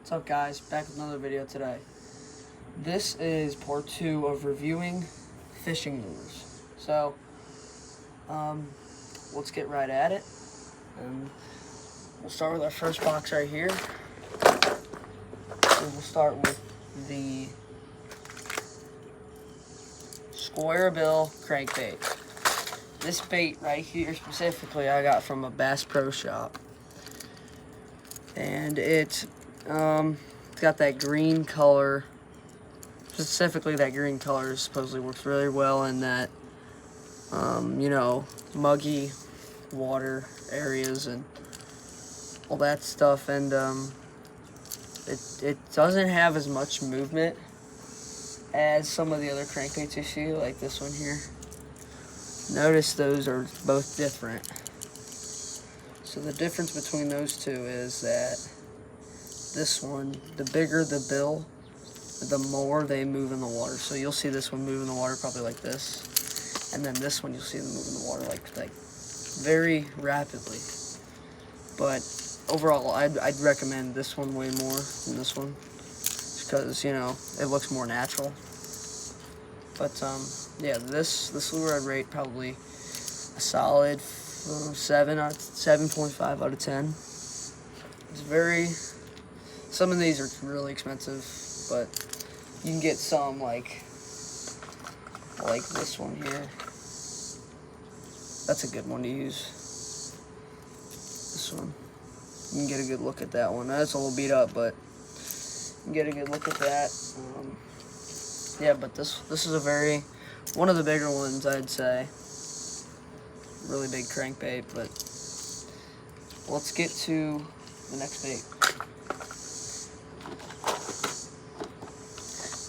What's up, guys? Back with another video today. This is part 2 of reviewing fishing lures. So, let's get right at it. And we'll start with our first box right here. So we'll start with the square bill crankbait. This bait right here specifically I got from a Bass Pro Shop. And it's got that green color. Specifically, that green color supposedly works really well in that, muggy water areas and all that stuff. And it doesn't have as much movement as some of the other crankbaits you see, like this one here. Notice those are both different. So the difference between those two is that this one, the bigger the bill, the more they move in the water. So you'll see this one move in the water probably like this, and then this one you'll see them move in the water like very rapidly. But overall, I'd recommend this one way more than this one, because it looks more natural. But yeah, this lure I'd rate probably a solid 7.5 out of 10. It's very. Some of these are really expensive, but you can get some like this one here. That's a good one to use. This one, you can get a good look at that one. That's a little beat up, but you can get a good look at that. Yeah, but this is one of the bigger ones, I'd say. Really big crankbait, but let's get to the next bait.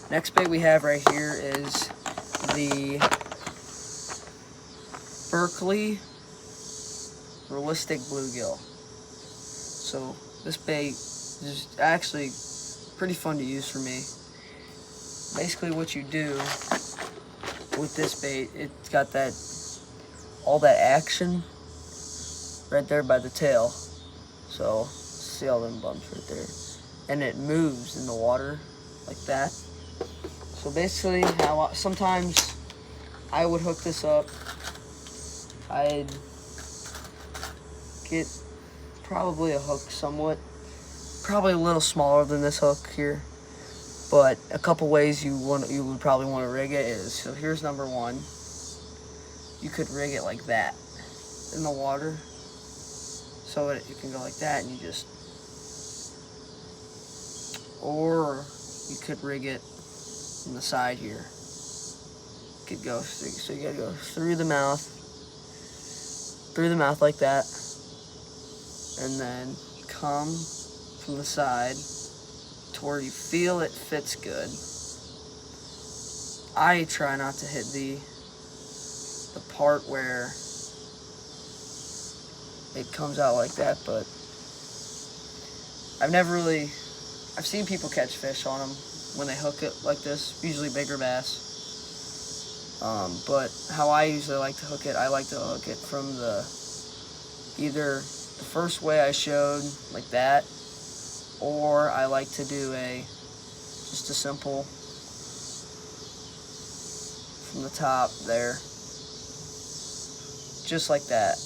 Next bait we have right here is the Berkley Realistic Bluegill. So this bait is actually pretty fun to use for me. Basically what you do with this bait, it's got all that action right there by the tail. So see all them bumps right there, and it moves in the water like that. So basically, sometimes I would hook this up. I'd get probably a hook probably a little smaller than this hook here. But a couple ways you would probably want to rig it is, so here's number one. You could rig it like that in the water, so it can go like that, and or you could rig it on the side here. Could go so you gotta go through the mouth like that, and then come from the side to where you feel it fits good. I try not to hit the part where it comes out like that, but I've seen people catch fish on them when they hook it like this, usually bigger bass. But how I usually like to hook it, I like to hook it from either the first way I showed, like that, or I like to do just a simple from the top there, just like that.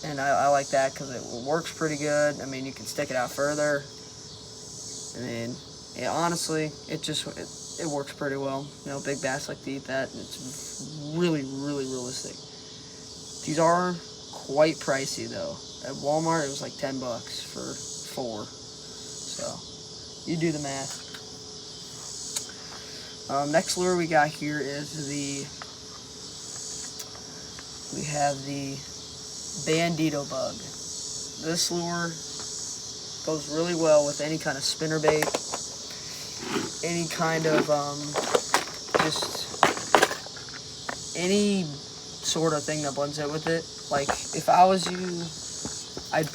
And I like that because it works pretty good. I mean, you can stick it out further. I mean, yeah, honestly, it works pretty well. Big bass like to eat that, and it's really, really realistic. These are quite pricey though. At Walmart, it was like $10 for 4. So, you do the math. Next lure we got here is we have the Bandito Bug. This lure goes really well with any kind of spinnerbait, any kind of just any sort of thing that blends in with it. Like, if I was you, I'd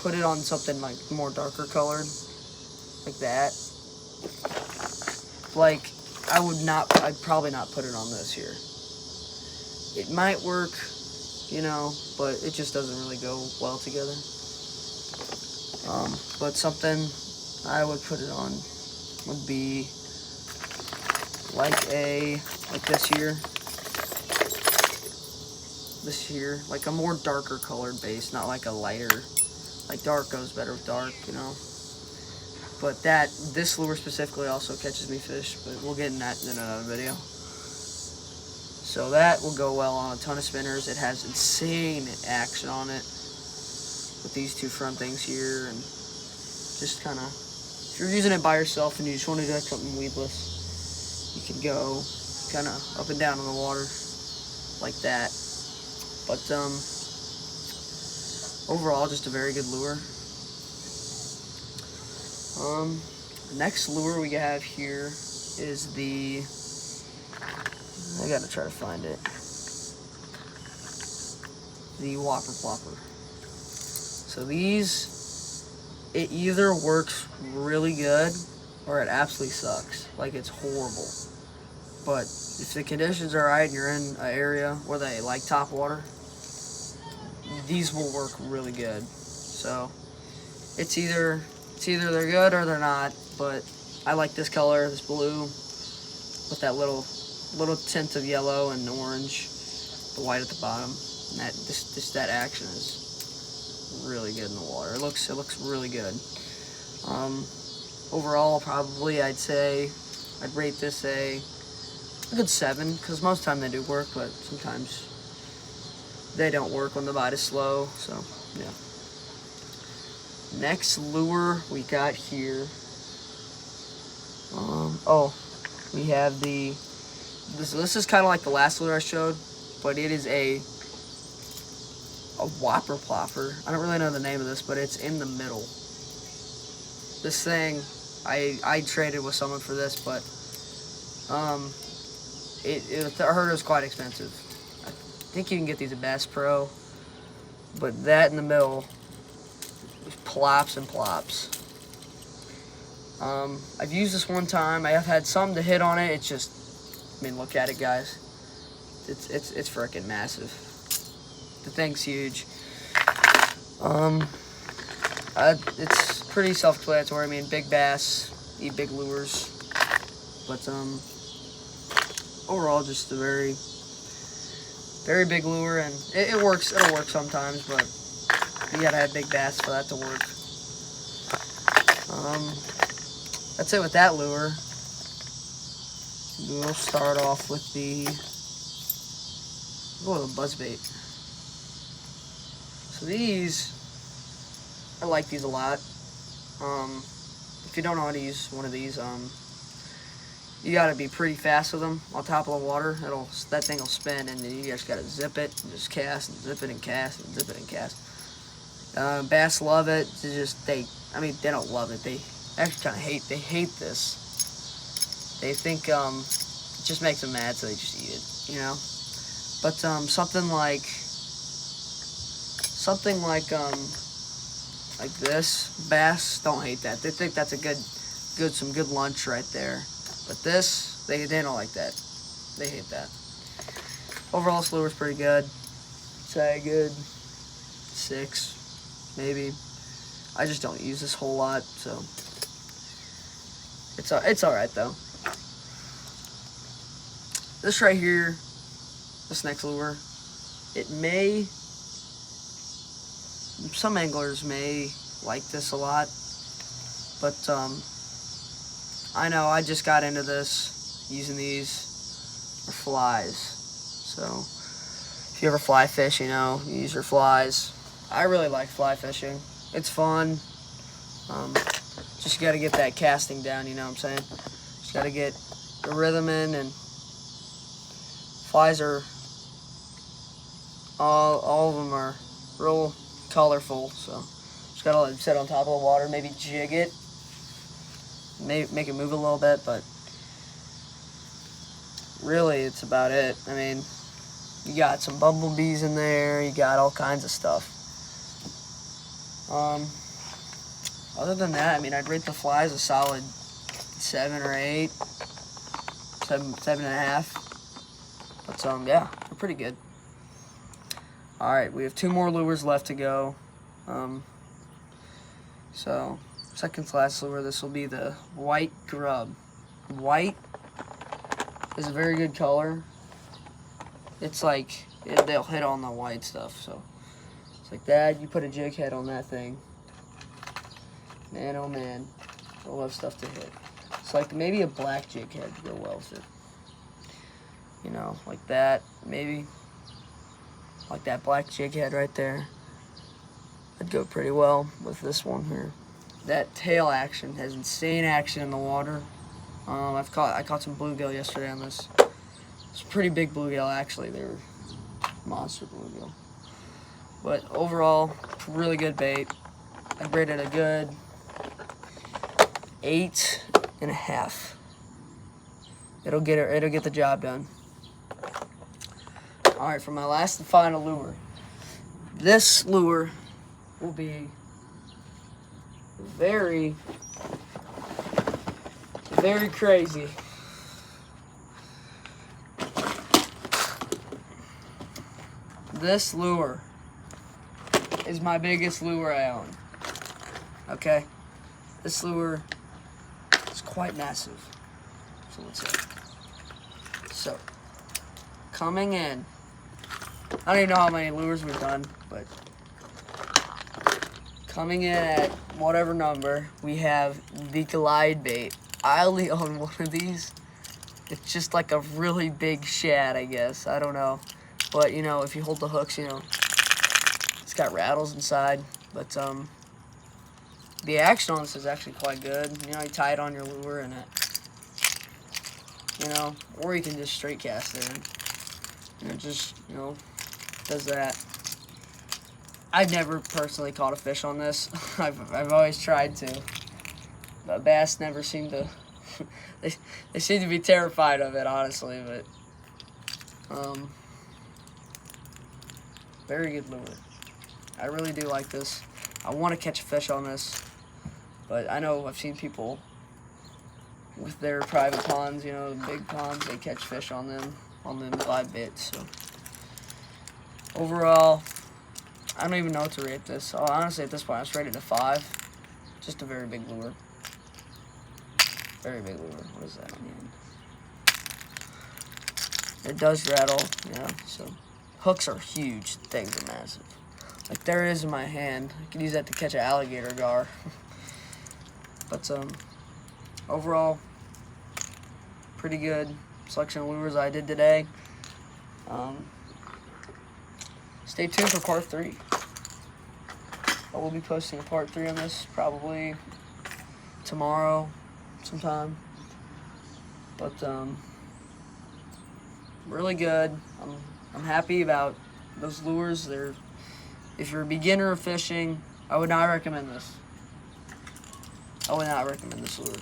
put it on something like more darker colored, like that. Like, I'd probably not put it on this here. It might work, but it just doesn't really go well together. But something I would put it on would be like this here. This here, like a more darker colored base, not like a lighter. Like dark goes better with dark, you know. But this lure specifically also catches me fish, but we'll get in that in another video. So that will go well on a ton of spinners. It has insane action on it with these two front things here, and just kind of, if you're using it by yourself and you just want to do like something weedless, you can go kind of up and down in the water like that. But overall, just a very good lure. Next lure we have here is I gotta try to find it. The Whopper Plopper. So these, it either works really good or it absolutely sucks. Like, it's horrible. But if the conditions are right and you're in an area where they like top water, these will work really good. So it's either they're good or they're not. But I like this color, this blue, with that little tint of yellow and orange, the white at the bottom. And that action is really good in the water. It looks really good. Overall, probably I'd rate this a good 7, because most of the time they do work, but sometimes they don't work when the bite is slow. So yeah. Next lure we got here. We have this is kind of like the last lure I showed, but it is a Whopper Plopper. I don't really know the name of this, but it's in the middle. This thing, I traded with someone for this, but I heard it was quite expensive. I think you can get these at Bass Pro, but that in the middle plops and plops. I've used this one time. I have had some to hit on it. It's just, I mean, look at it, guys. It's freaking massive. The thing's huge. It's pretty self-explanatory. I mean, big bass eat big lures, but overall, just a very, very big lure, and it works. It'll work sometimes, but you gotta have big bass for that to work. That's it with that lure. We'll start off with the buzzbait. So these, I like these a lot. If you don't know how to use one of these, you gotta be pretty fast with them on top of the water. That thing will spin, and then you just gotta zip it and just cast and zip it and cast and zip it and cast. Bass love it. They don't love it. They actually kind of hate this. They think it just makes them mad, so they just eat it, you know. But something like this, bass don't hate that. They think that's some good lunch right there. But this, they don't like that. They hate that. Overall, this lure's pretty good. Say a good 6, maybe. I just don't use this whole lot, so it's all right though. This right here, this next lure, some anglers may like this a lot, but I know I just got into this using these for flies. So if you ever fly fish, you know, you use your flies. I really like fly fishing. It's fun. Just got to get that casting down, you know what I'm saying? Just got to get the rhythm in, and flies are, all of them are real colorful, so just got to sit on top of the water, maybe jig it, make it move a little bit, but really it's about it. I mean, you got some bumblebees in there, you got all kinds of stuff. Other than that, I mean, I'd rate the flies a solid 7 or 8, 7.5. But yeah, they're pretty good. All right, we have 2 more lures left to go. So, second to last lure, this will be the white grub. White is a very good color. It's like, they'll hit on the white stuff, so it's like that. You put a jig head on that thing. Man, oh man, I love stuff to hit. It's like maybe a black jig head to go well with it. You know, like that, maybe. Like that black jig head right there. That'd go pretty well with this one here. That tail action has insane action in the water. I caught some bluegill yesterday on this. It's a pretty big bluegill actually. They were monster bluegill. But overall, really good bait. I rated a good 8.5. It'll get the job done. All right, for my last and final lure. This lure will be very, very crazy. This lure is my biggest lure I own. Okay? This lure is quite massive. So let's see. So, coming in, I don't even know how many lures we've done, but coming in at whatever number, we have the glide bait. I only own one of these. It's just like a really big shad, I guess. I don't know. But, you know, if you hold the hooks, you know, it's got rattles inside. But, the action on this is actually quite good. You know, you tie it on your lure and it, you know, or you can just straight cast it in. And it just, you know, does that. I've never personally caught a fish on this. I've always tried to. But bass never seem to, they seem to be terrified of it, honestly, but, very good lure. I really do like this. I want to catch a fish on this, but I know I've seen people with their private ponds, you know, the big ponds, they catch fish on them glide baits, so. Overall, I don't even know what to rate this. Oh, honestly, at this point, I was rated a 5. Just a very big lure. Very big lure. What is that on the end? It does rattle, you know, so. Hooks are huge. Things are massive. Like there it is in my hand. I could use that to catch an alligator gar. But, overall, pretty good selection of lures I did today. Stay tuned for part 3. I will be posting a part 3 on this probably tomorrow sometime. But really good. I'm happy about those lures. If you're a beginner of fishing, I would not recommend this. I would not recommend this lure.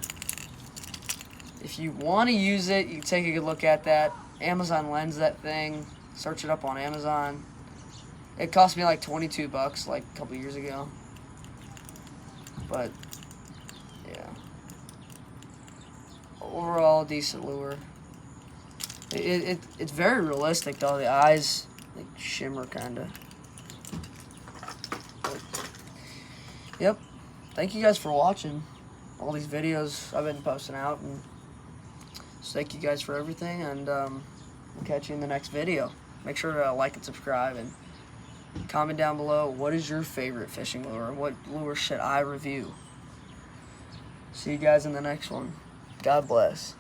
If you want to use it, you can take a good look at that. Amazon lends that thing. Search it up on Amazon. It cost me like $22 like a couple years ago. But, yeah. Overall, decent lure. It's very realistic though. The eyes like shimmer kinda. But, yep. Thank you guys for watching all these videos I've been posting out, and so thank you guys for everything, and we'll catch you in the next video. Make sure to like and subscribe, and comment down below what is your favorite fishing lure. What lure should I review? See you guys in the next one. God bless.